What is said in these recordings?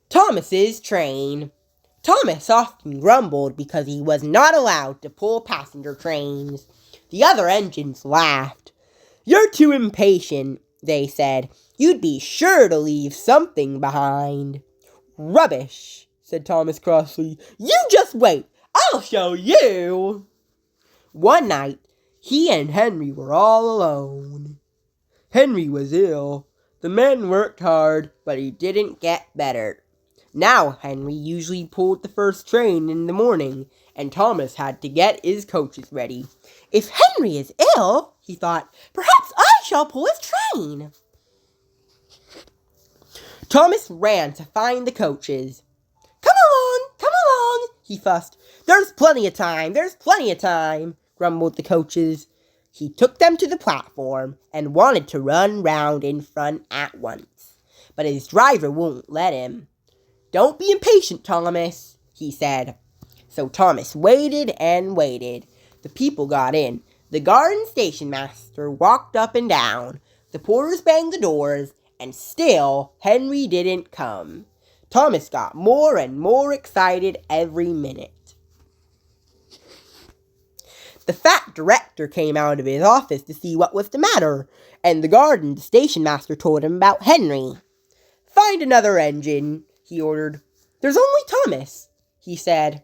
Thomas's train. Thomas often grumbled because he was not allowed to pull passenger trains. The other engines laughed. "You're too impatient," they said. "You'd be sure to leave something behind." "Rubbish," said Thomas crossly. "You just wait. I'll show you." One night, he and Henry were all alone. Henry was ill. The men worked hard, but he didn't get better. Now Henry usually pulled the first train in the morning, and Thomas had to get his coaches ready. "If Henry is ill," he thought, "perhaps I shall pull his train." Thomas ran to find the coaches. Come along, he fussed. There's plenty of time, grumbled the coaches. He took them to the platform and wanted to run round in front at once, but his driver wouldn't let him. "Don't be impatient, Thomas," he said. So Thomas waited and waited. The people got in. The guard and station master walked up and down. The porters banged the doors, and still Henry didn't come. Thomas got more and more excited every minute. The fat director came out of his office to see what was the matter, and the guard and the station master told him about Henry. "Find another engine," he ordered. "There's only Thomas," he said.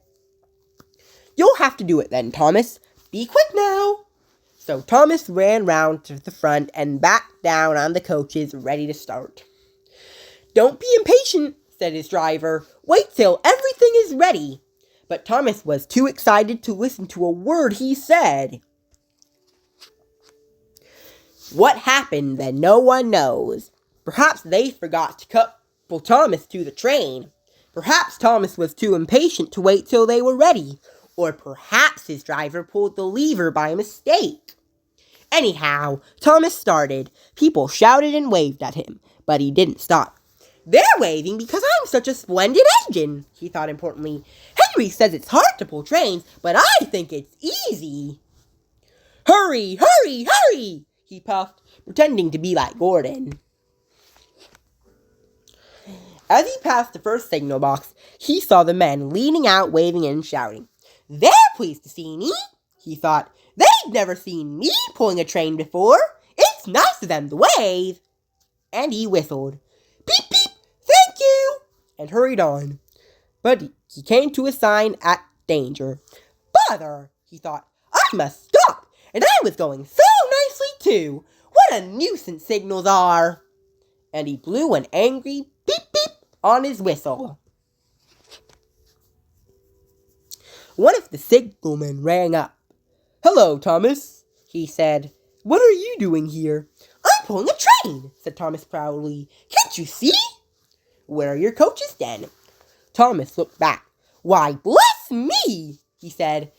"You'll have to do it then, Thomas. Be quick now." So Thomas ran round to the front and back down on the coaches, ready to start. "Don't be impatient," said his driver. "Wait till everything is ready." But Thomas was too excited to listen to a word he said. What happened then no one knows. Perhaps they forgot to couple Thomas to the train. Perhaps Thomas was too impatient to wait till they were ready. Or perhaps his driver pulled the lever by mistake. Anyhow, Thomas started. People shouted and waved at him, but he didn't stop. "They're waving because I'm such a splendid engine," he thought importantly. "Henry says it's hard to pull trains, but I think it's easy." "Hurry, hurry, hurry," he puffed, pretending to be like Gordon. As he passed the first signal box, he saw the men leaning out, waving and shouting. "They're pleased to see me," he thought. "They've never seen me pulling a train before. It's nice of them to wave." And he whistled. "Beep, beep, thank you," and hurried on. But he came to a sign at danger. "Bother," he thought. "I must stop, and I was going so nicely too. What a nuisance signals are." And he blew an angry beep, beep on his whistle. One of the signalmen rang up. "Hello, Thomas," he said. "What are you doing here?" "I'm pulling a train," said Thomas proudly. "Can't you see?" "Where are your coaches then?" Thomas looked back. "Why, bless me," he said,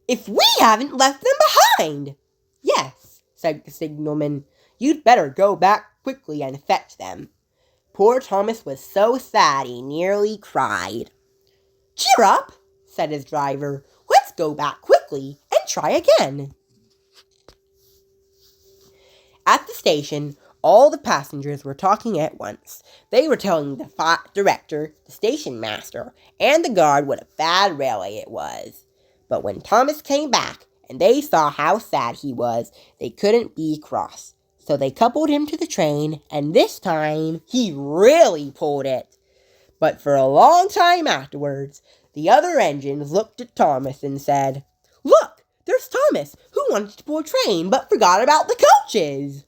"if we haven't left them behind." "Yes," said the signalman. "You'd better go back quickly and fetch them." Poor Thomas was so sad he nearly cried. "Cheer up," said his driver. "Let's go back quickly and try again." At the station, all the passengers were talking at once. They were telling the fat director, the station master, and the guard what a bad railway it was. But when Thomas came back, and they saw how sad he was, they couldn't be cross. So they coupled him to the train, and this time he really pulled it. But for a long time afterwards, the other engines looked at Thomas and said, "Look, there's Thomas, who wanted to pull a train but forgot about the coaches."